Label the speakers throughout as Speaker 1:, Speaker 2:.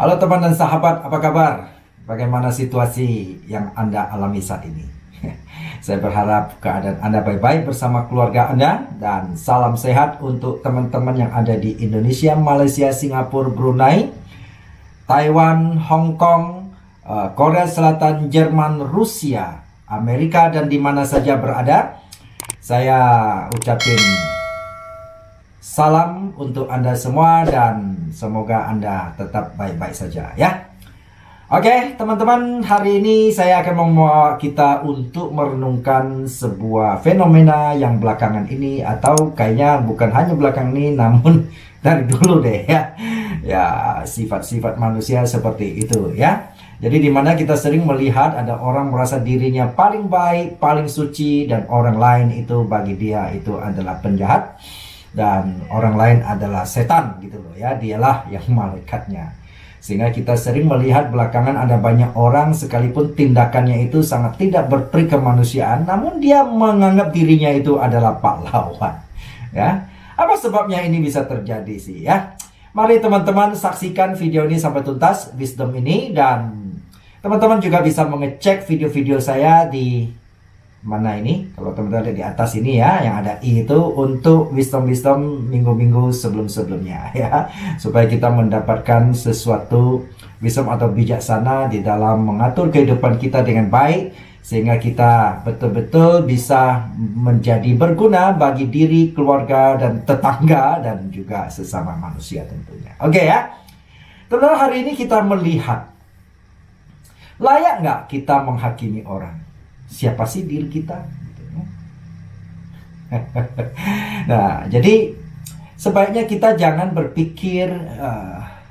Speaker 1: Halo teman dan sahabat, apa kabar? Bagaimana situasi yang Anda alami saat ini? Saya berharap keadaan Anda baik-baik bersama keluarga Anda. Dan salam sehat untuk teman-teman yang ada di Indonesia, Malaysia, Singapura, Brunei, Taiwan, Hong Kong, Korea Selatan, Jerman, Rusia, Amerika, dan di mana saja berada. Saya ucapin salam untuk Anda semua dan semoga Anda tetap baik-baik saja ya. Oke, teman-teman, hari ini saya akan membawa kita untuk merenungkan sebuah fenomena yang belakangan ini, atau kayaknya bukan hanya belakangan ini namun dari dulu deh ya. Ya, sifat-sifat manusia seperti itu ya. Jadi di mana kita sering melihat ada orang merasa dirinya paling baik, paling suci, dan orang lain itu bagi dia itu adalah penjahat. Dan orang lain adalah setan gitu loh ya, dialah yang malaikatnya. Sehingga kita sering melihat belakangan ada banyak orang sekalipun tindakannya itu sangat tidak berperi kemanusiaan, namun dia menganggap dirinya itu adalah pahlawan ya. Apa sebabnya ini bisa terjadi sih ya? Mari teman-teman saksikan video ini sampai tuntas, wisdom ini, dan teman-teman juga bisa mengecek video-video saya di mana ini, kalau teman-teman lihat di atas ini ya, yang ada i itu untuk wisdom-wisdom minggu-minggu sebelum-sebelumnya ya, supaya kita mendapatkan sesuatu wisdom atau bijaksana di dalam mengatur kehidupan kita dengan baik, sehingga kita betul-betul bisa menjadi berguna bagi diri, keluarga, dan tetangga, dan juga sesama manusia tentunya. Oke ya, teman-teman, hari ini kita melihat, layak nggak kita menghakimi orang? Siapa sih diri kita? Nah, jadi sebaiknya kita jangan berpikir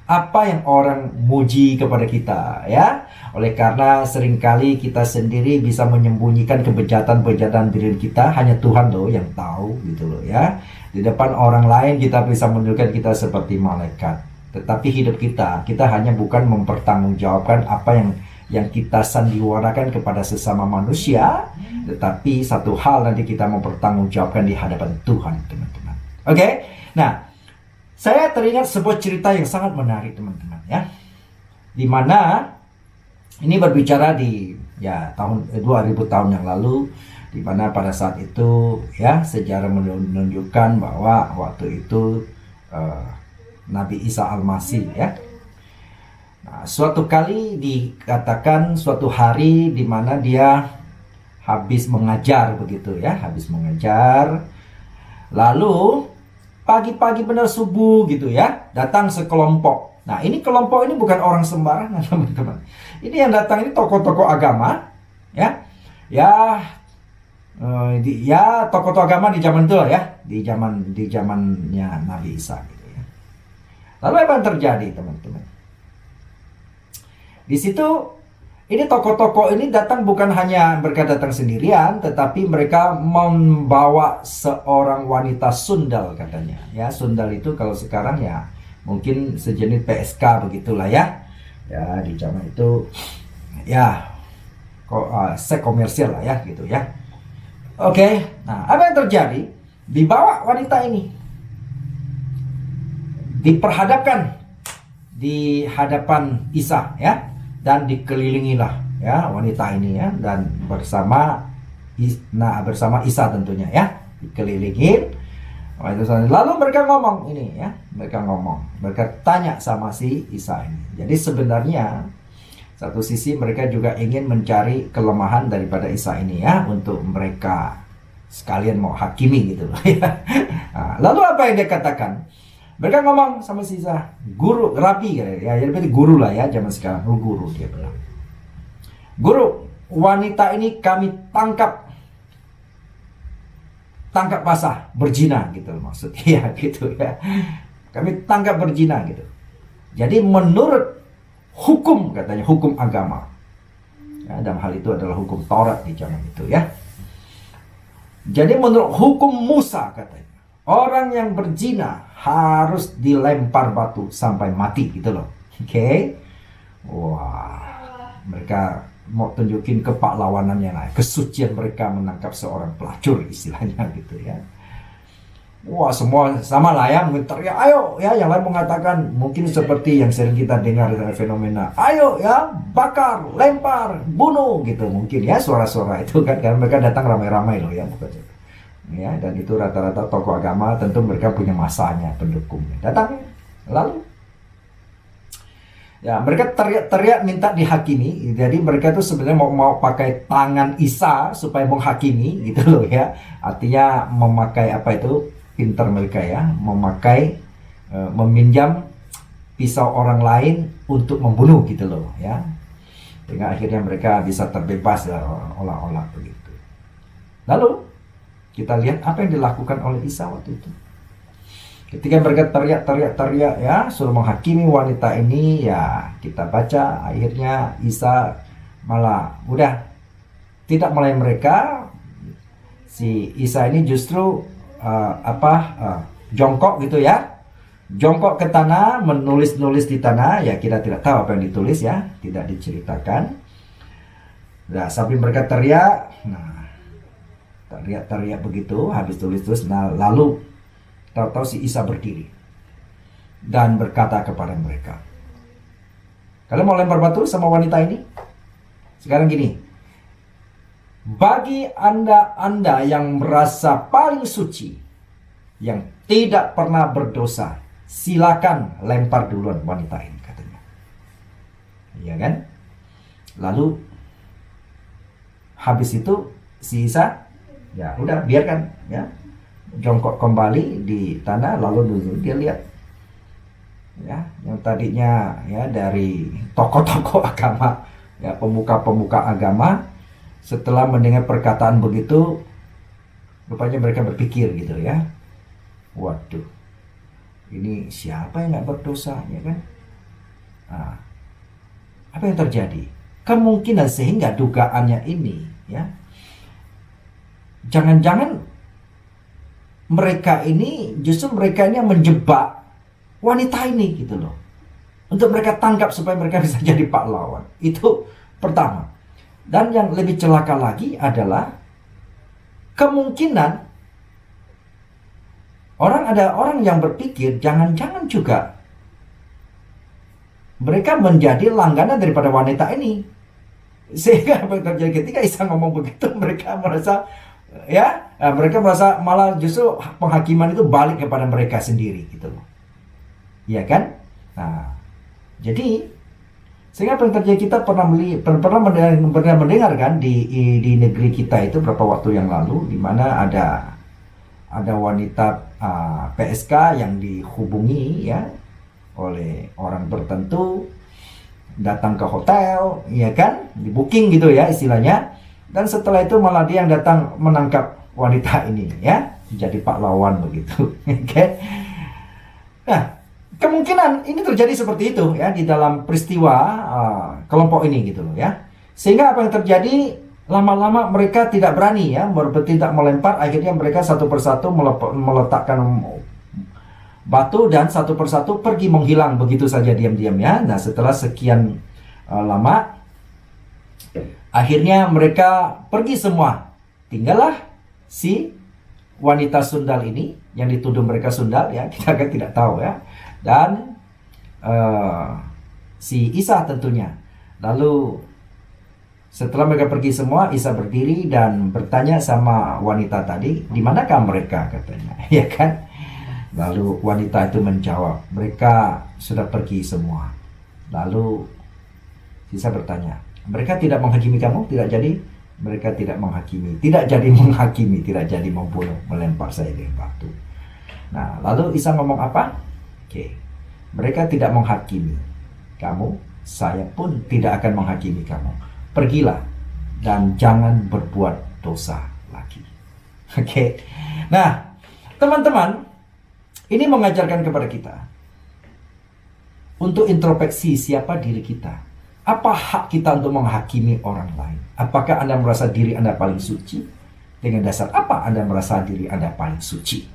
Speaker 1: apa yang orang muji kepada kita ya. Oleh karena seringkali kita sendiri bisa menyembunyikan kebejatan-kebejatan diri kita, hanya Tuhan loh yang tahu gitu loh ya. Di depan orang lain kita bisa menunjukkan kita seperti malaikat, tetapi hidup kita hanya bukan mempertanggungjawabkan apa yang kita sandiwarakan kepada sesama manusia, tetapi satu hal nanti kita mempertanggungjawabkan di hadapan Tuhan, teman-teman. Oke? Nah, saya teringat sebuah cerita yang sangat menarik, teman-teman ya. Di mana ini berbicara di tahun 2000 tahun yang lalu, di mana pada saat itu ya sejarah menunjukkan bahwa waktu itu Nabi Isa Al-Masih ya. Nah, suatu kali dikatakan suatu hari di mana dia habis mengajar begitu ya, habis mengajar. Lalu pagi-pagi benar subuh gitu ya, datang sekelompok. Nah, ini kelompok ini bukan orang sembarangan, teman-teman. Ini yang datang ini tokoh-tokoh agama ya. Ya tokoh-tokoh agama di zaman itu ya, di zamannya Nabi Isa gitu ya. Lalu apa yang terjadi, teman-teman? Di situ ini tokoh-tokoh ini datang bukan hanya mereka datang sendirian, tetapi mereka membawa seorang wanita sundal katanya. Ya, sundal itu kalau sekarang ya mungkin sejenis PSK begitulah ya. Ya, di zaman itu ya seks komersial lah ya gitu ya. Oke, nah apa yang terjadi? Dibawa wanita ini, diperhadapkan di hadapan Isa ya. Dan dikelilingilah ya wanita ini ya, dan bersama Isa tentunya ya, dikelilingin. Lalu mereka ngomong ini ya, mereka tanya sama si Isa ini. Jadi sebenarnya satu sisi mereka juga ingin mencari kelemahan daripada Isa ini ya, untuk mereka sekalian mau hakimi gitu loh ya. Nah, lalu apa yang dia katakan? Mereka ngomong sama si Isa, guru, rabi ya, jadi guru lah ya zaman sekarang, guru dia bilang. Guru, wanita ini kami tangkap basah, berzina gitu maksudnya ya, gitu ya. Kami tangkap berzina gitu. Jadi menurut hukum, katanya hukum agama. Ya, dalam hal itu adalah hukum Taurat di zaman itu ya. Jadi menurut hukum Musa katanya, orang yang berzina harus dilempar batu sampai mati gitu loh. Oke. Wah, mereka mau tunjukin kepahlawanannya lah, kesucian mereka menangkap seorang pelacur istilahnya gitu ya. Wah, semua sama lah ya, mungkin teriak, ayo ya, yang lain mengatakan mungkin seperti yang sering kita dengar fenomena, ayo ya, bakar, lempar, bunuh gitu mungkin ya, suara-suara itu kan, karena mereka datang ramai-ramai loh ya, bukan ya, dan itu rata-rata tokoh agama, tentu mereka punya masanya, pendukungnya datang, lalu ya mereka teriak-teriak minta dihakimi. Jadi mereka tuh sebenarnya mau pakai tangan Isa supaya menghakimi gitu loh ya, artinya memakai apa itu, pinter mereka ya, memakai meminjam pisau orang lain untuk membunuh gitu loh ya, sehingga akhirnya mereka bisa terbebas ya, olah-olah begitu. Lalu kita lihat apa yang dilakukan oleh Isa waktu itu. Ketika mereka teriak ya, suruh menghakimi wanita ini ya, kita baca akhirnya Isa malah udah tidak mulai mereka. Si Isa ini justru jongkok gitu ya, jongkok ke tanah, menulis di tanah ya, kita tidak tahu apa yang ditulis ya, tidak diceritakan. Nah, sampai mereka teriak, nah teriak begitu, habis tulis nah lalu tahu-tahu si Isa berdiri dan berkata kepada mereka, kalian mau lempar batu sama wanita ini? Sekarang gini, bagi anda yang merasa paling suci, yang tidak pernah berdosa, silakan lempar duluan wanita ini, katanya. Iya kan? Lalu habis itu si Isa ya udah biarkan ya, jongkok kembali di tanah, lalu dulu dia lihat ya, yang tadinya ya dari tokoh-tokoh agama ya, pemuka-pemuka agama, setelah mendengar perkataan begitu, rupanya mereka berpikir gitu ya, waduh, ini siapa yang nggak berdosa ya kan? Nah, apa yang terjadi? Kemungkinan sehingga dugaannya ini ya, jangan-jangan mereka ini justru mereka ini yang menjebak wanita ini gitu loh, untuk mereka tangkap supaya mereka bisa jadi pahlawan. Itu pertama. Dan yang lebih celaka lagi adalah kemungkinan ada orang yang berpikir jangan-jangan juga mereka menjadi langganan daripada wanita ini, sehingga apa yang terjadi ketika Isa ngomong begitu, mereka merasa ya, mereka merasa malah justru penghakiman itu balik kepada mereka sendiri gitu loh, iya kan? Nah, jadi sehingga apa yang terjadi, kita pernah mendengar kan di negeri kita itu beberapa waktu yang lalu, di mana ada wanita PSK yang dihubungi ya oleh orang tertentu, datang ke hotel, ya kan, di booking gitu ya istilahnya, dan setelah itu malah dia yang datang menangkap wanita ini ya, jadi pahlawan begitu. Oke. Nah, kemungkinan ini terjadi seperti itu ya di dalam peristiwa kelompok ini gitu loh ya. Sehingga apa yang terjadi, lama-lama mereka tidak berani ya, tidak melempar, akhirnya mereka satu persatu meletakkan batu dan satu persatu pergi menghilang begitu saja diam-diam ya. Nah, setelah sekian lama akhirnya mereka pergi semua. Tinggallah si wanita sundal ini yang dituduh mereka sundal ya, kita kan tidak tahu ya. Dan si Isa tentunya. Lalu setelah mereka pergi semua, Isa berdiri dan bertanya sama wanita tadi, di manakah mereka, katanya, ya kan? Lalu wanita itu menjawab, mereka sudah pergi semua. Lalu Isa bertanya, mereka tidak menghakimi kamu? Tidak jadi? Mereka tidak menghakimi, tidak jadi membunuh, melempar saya dengan batu. Nah, lalu Isa ngomong apa? Oke, mereka tidak menghakimi kamu, saya pun tidak akan menghakimi kamu. Pergilah dan jangan berbuat dosa lagi. Oke. Nah, teman-teman, ini mengajarkan kepada kita untuk introspeksi siapa diri kita. Apa hak kita untuk menghakimi orang lain? Apakah Anda merasa diri Anda paling suci? Dengan dasar apa Anda merasa diri Anda paling suci?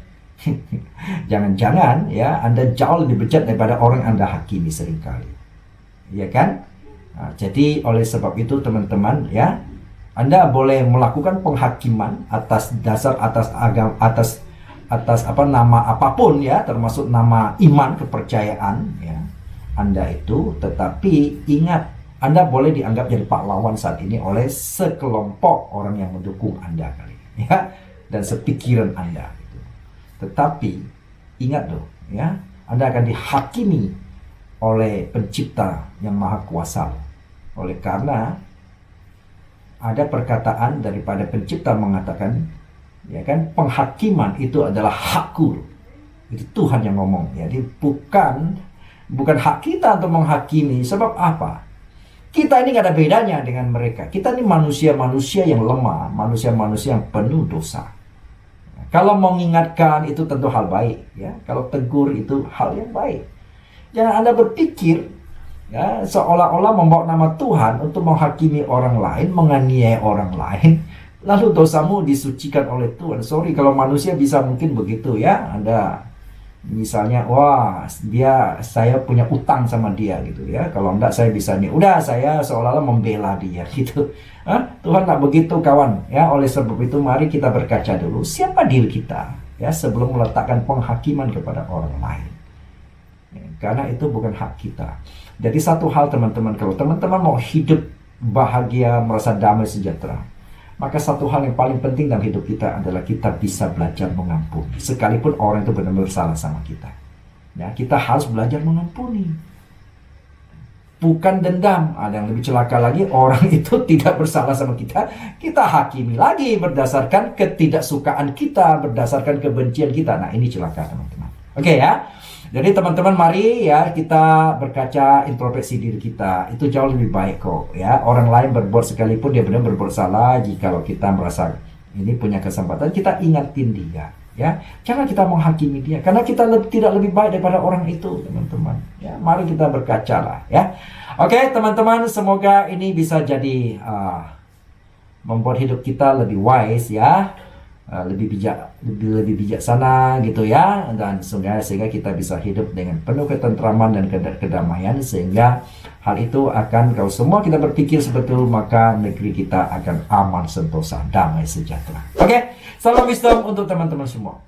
Speaker 1: Jangan-jangan ya Anda jauh lebih bejat daripada orang yang Anda hakimi seringkali, ya kan? Nah, jadi oleh sebab itu teman-teman ya, Anda boleh melakukan penghakiman atas dasar atas atas nama apapun ya, termasuk nama iman, kepercayaan ya Anda itu, tetapi ingat, Anda boleh dianggap jadi pahlawan saat ini oleh sekelompok orang yang mendukung Anda kali ya, dan sepikiran Anda gitu. Tetapi ingat loh ya, Anda akan dihakimi oleh pencipta yang maha kuasa. Oleh karena ada perkataan daripada pencipta mengatakan, ya kan, penghakiman itu adalah hakku. Itu Tuhan yang ngomong. Jadi bukan hak kita untuk menghakimi. Sebab apa? Kita ini gak ada bedanya dengan mereka. Kita ini manusia-manusia yang lemah, manusia-manusia yang penuh dosa. Kalau mengingatkan itu tentu hal baik, ya. Kalau tegur itu hal yang baik. Jangan Anda berpikir ya, seolah-olah membawa nama Tuhan untuk menghakimi orang lain, menganiaya orang lain, lalu dosamu disucikan oleh Tuhan. Sorry, kalau manusia bisa mungkin begitu ya. Anda misalnya, wah saya punya utang sama dia gitu ya. Kalau enggak saya bisa nih, udah saya seolah-olah membela dia gitu. Tuhan tak begitu kawan ya. Oleh sebab itu mari kita berkaca dulu siapa diri kita ya, sebelum meletakkan penghakiman kepada orang lain ya, karena itu bukan hak kita. Jadi satu hal teman-teman, kalau teman-teman mau hidup bahagia, merasa damai sejahtera, maka satu hal yang paling penting dalam hidup kita adalah kita bisa belajar mengampuni. Sekalipun orang itu benar-benar salah sama kita. Ya, kita harus belajar mengampuni. Bukan dendam. Ada yang lebih celaka lagi, orang itu tidak bersalah sama kita, kita hakimi lagi berdasarkan ketidaksukaan kita, berdasarkan kebencian kita. Nah, ini celaka teman-teman. Oke ya. Jadi teman-teman mari ya kita berkaca, introspeksi diri kita. Itu jauh lebih baik kok ya. Orang lain berbuat sekalipun dia benar berbuat salah, jikalau kita merasa ini punya kesempatan, kita ingatin dia ya. Jangan kita menghakimi dia karena kita tidak lebih baik daripada orang itu, teman-teman. Ya, mari kita berkaca lah ya. Oke, teman-teman, semoga ini bisa jadi membuat hidup kita lebih wise ya. Lebih bijaksana gitu ya, dan sehingga kita bisa hidup dengan penuh ketentraman dan kedamaian, sehingga hal itu akan, kalau semua kita berpikir sebetul, maka negeri kita akan aman, sentosa, damai, sejahtera. Oke, salam wisdom untuk teman-teman semua.